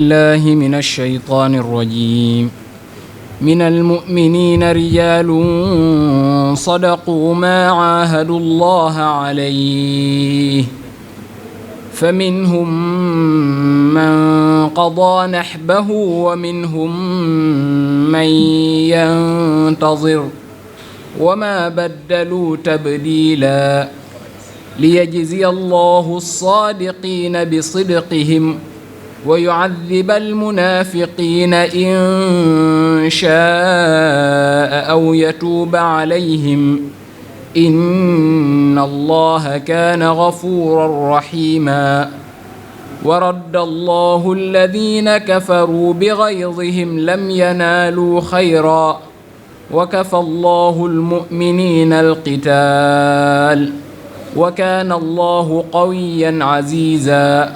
الله من الشيطان الرجيم. من المؤمنين رجال صدقوا ما عاهدوا الله عليه فمنهم من قضى نحبه ومنهم من ينتظر وما بدلوا تبديلا ليجزي الله الصادقين بصدقهم ويعذب المنافقين إن شاء أو يتوب عليهم إن الله كان غفورا رحيما. ورد الله الذين كفروا بغيظهم لم ينالوا خيرا وكفى الله المؤمنين القتال وكان الله قويا عزيزا.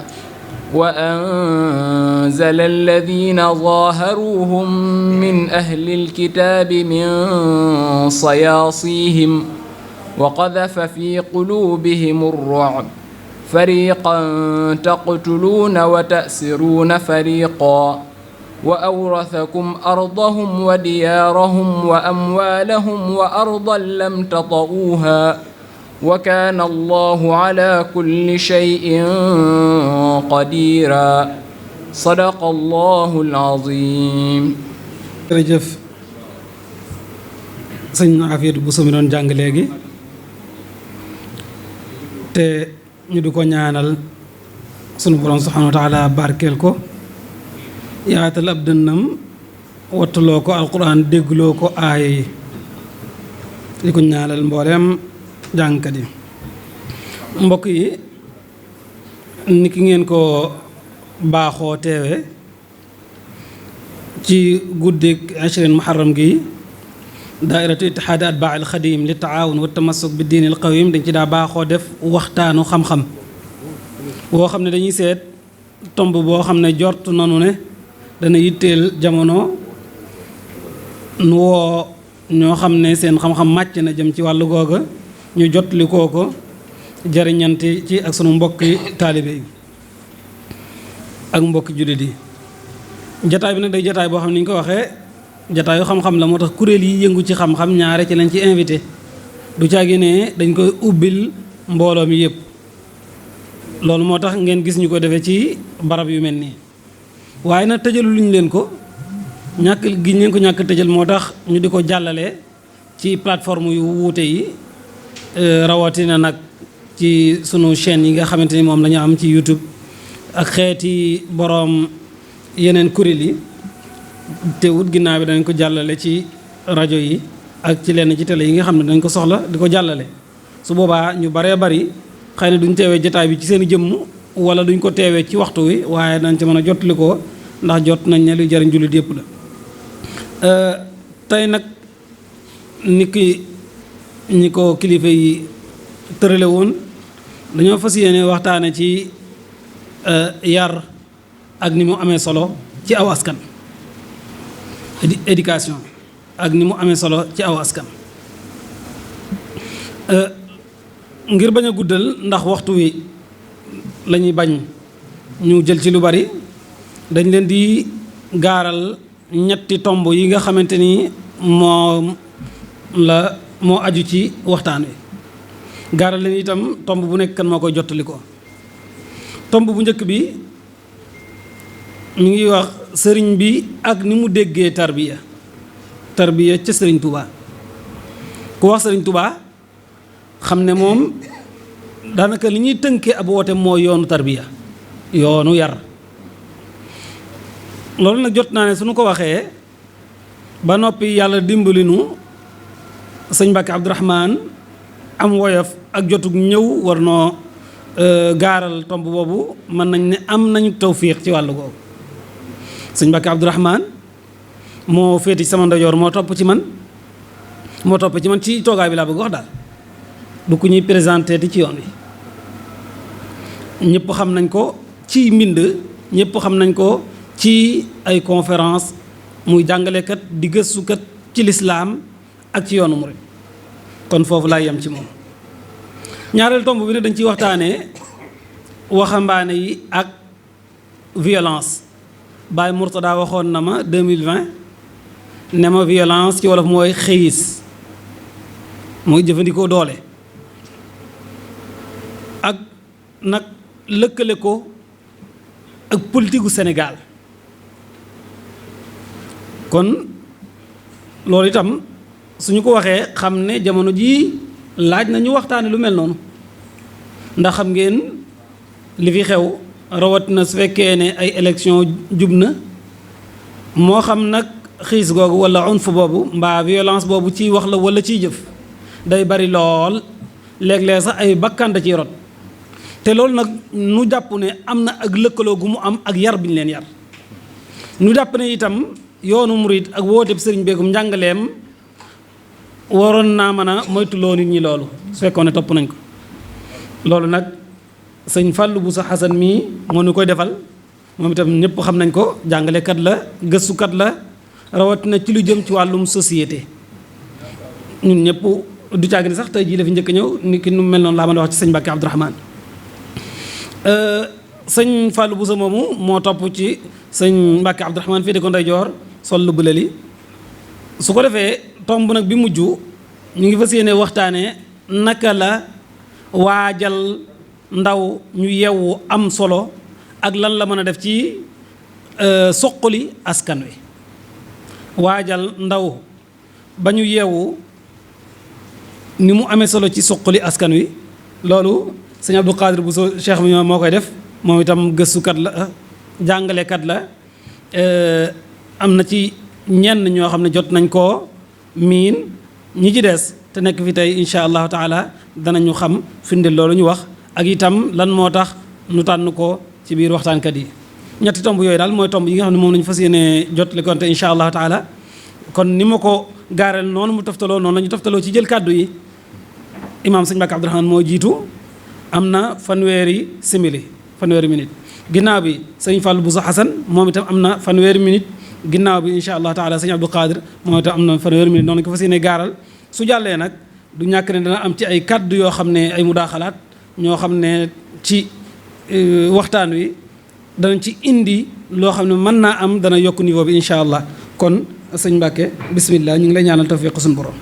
وأنزل الذين ظاهروهم من أهل الكتاب من صياصيهم وقذف في قلوبهم الرعب فريقا تقتلون وتأسرون فريقا وأورثكم أرضهم وديارهم وأموالهم وأرضا لم تطئوها وكان الله على كل شيء قديرا. صدق الله العظيم. jërëjëf sëñ Afiyatu bu mi doon jàng léegi te ñu di ko ñaanal sunu borom subhanahu wa taala barkeel ko yaatal ab dënnam wattuloo ko alquran déggloo ko aaya yi di ko ñaanal mbooleem jàngkat yi. mbokk yi ni ki ngeen ko baaxoo teewe ci guddik 20 muharram gi daairatu ittihaadi atbaa al xadim li taawun wa tamassuk bi diin al qawim dañ ci daa baaxoo def waxtaanu xam-xam boo xam ne dañuy seet tomb boo xam ne jort nanu ne dana yitteel jamono nu woo ñoo xam ne seen xam-xam màcc na jëm ci wàllu googa ñu jotli kooko jariñante ci ak sunu mbokki taalibe yi ak mbokki jullit yi. jataay bi nag day jataay boo xam ne ni ñu ko waxee jataayu xam-xam la moo tax kuréel yi yëngu ci xam-xam ñaare ci lañ ci invité du caagi ne dañ koy ubbil mbooloo mi yëpp. loolu moo tax ngeen gis ñu ko defee ci barab yu mel nii waaye nag tëjalu luñ leen ko ñàkk gi leen ko ñàkk tëjal moo tax ñu di ko jàllale ci plateforme yu wuute yi rawatina nag ci sunu chaîne yi nga xamante ni moom la ñu am ci YouTube ak xeeti boroom yeneen kuréel yi teewut ginnaaw bi dañ ko jàllale ci rajo yi ak ci lenn ci télé yi nga xam ne dañ ko soxla di ko jàllale. su boobaa ñu baree bari xëy na duñ teewee jotaay bi ci seen i jëmm wala duñ ko teewee ci waxtu wi waaye dañ ci mën a jotali ko ndax jot nañ ne luy jariñ jullit yëpp la. tey nag ñi ko kilifa yi tërale woon dañoo fas yéene waxtaane ci yar ak ni mu amee solo ci aw askan éducation ak ni mu amee solo ci aw askan. ngir bañ a guddal ndax waxtu wi lañuy bañ ñu jël ci lu bari dañ leen di gaaral ñetti tomb yi nga xamante ni moo aju ci waxtaan wi gaaral leen itam tomb bu nekk kan moo koy jottali ko. tomb bu njëkk bi ñu ngi wax sëriñ bi ak ni mu déggee tarbiya ca sëriñ Touba. ku wax sëriñ Touba xam ne moom daanaka li ñuy tënkee ab woote mooy yoonu tarbiya yoonu yar. loolu nag jot naa ne suñu ko waxee ba noppi yàlla dimbali nu sëñ Mbàkke Abdourahmane am woyof ak jotug ñëw war noo gaaral tomb boobu mën nañ ne am nañu tawfiix ci wàllu googu. sëñ Mbàkke Abdourahmane moo féeti sama ndajoor moo topp ci man ci toogaay bi laa bëgg wax daal du ku ñuy présenté di ci yoon wi. ñëpp xam nañ ko ci mbind ñëpp xam nañ ko ci ay conférence muy jàngalekat di gëstukat ci lislaam ak ci yoonu murid kon foofu laay yem ci moom. ñaareel tomb bi ne dañ ciy waxtaanee waxambaane yi ak violence Baye Mourtada waxoon na ma 2020 ne ma violence ci wolof mooy xëyis mooy jëfandikoo doole ak nag lëkkale ko ak politique gu Sénégal kon loolu itam suñu ko waxee xam ne jamono jii laaj na ñu waxtaane lu mel noonu ndax xam ngeen li fi xew rawatina su fekkee ne ay élection jub na moo xam nag xiis googu wala unf boobu mbaa violence boobu ciy wax la wala ciy jëf day bari lool léeg-léeg sax ay bakkan da ciy rot te loolu nag nu jàpp ne am na ak lëkkaloo gu mu am ak yar bi ñu leen yar nu jàpp ne itam yoonu murit ak wooteeb sëriñ beekum njàngaleem waroon naa mën a moytuloo nit ñi loolu su fekkoon ne topp nañ ko loolu nag sëñ Fallou Bousso Hassan mii moo ñu koy defal moom itam ñëpp xam nañ ko jàngalekat la gëstukat la rawatina ci lu jëm ci wàllum société ñun ñëpp du caagi ni sax tey jii la fi njëkk ñëw ni ki nu mel noonu laa mën a wax ci sëñ Mbacke Abdourahmane sëñ Fallou Bousso moomu moo topp ci sëñ Mbacke Abdourahmane fii de ko ndeyjoor sol lu bële li su ko defee tomb nag bi mujj ñu ngi fas yéene waxtaanee naka la waajal ndaw ñu yeewu am solo ak lan la mën a def ci suqali askan wi waajal ndaw ba ñu yeewu ni mu amee solo ci suqali askan wi loolu sëñ Abdou Qadir Bousso Cheikh mi moo koy def moom itam gëstukat la jàngalekat la am na ci ñenn ñoo xam ne jot nañ koo miin ñi ci des te nekk fi tey incha allahu taala danañu xam firndeel loolu ñu wax ak itam lan moo tax nu tànn ko ci biir waxtaankat yi ñetti tomb yooyu daal mooy tomb yi nga xam ne moom lañu fas yéene jotali konte incha allahu taala kon ni ma ko gaareel noonu mu toftaloo noonu la ñu toftaloo ci jël kàddu yi imaam sëñ Mbacke Abdourahmane moo jiitu am na fanweeri minute ginnaaw bi sëñ Fallou Bousso Hassan moom itam am na fanweeri minute ginnaaw bi incha allah taala sëñ Abdou Qadir moom itam am na fanweeri minute noonu ko fas yéene gaaral su jàllee nag du ñàkk ne dana am ci ay kàddu yoo xam ne ay mudaaxalaat ñoo xam ne ci waxtaan wi danañ ci indi loo xam ne mën naa am dana yokk niveau bi incha allah kon sëñ Mbacke bismillah ñu ngi lay ñaanal tawfiq suñu borom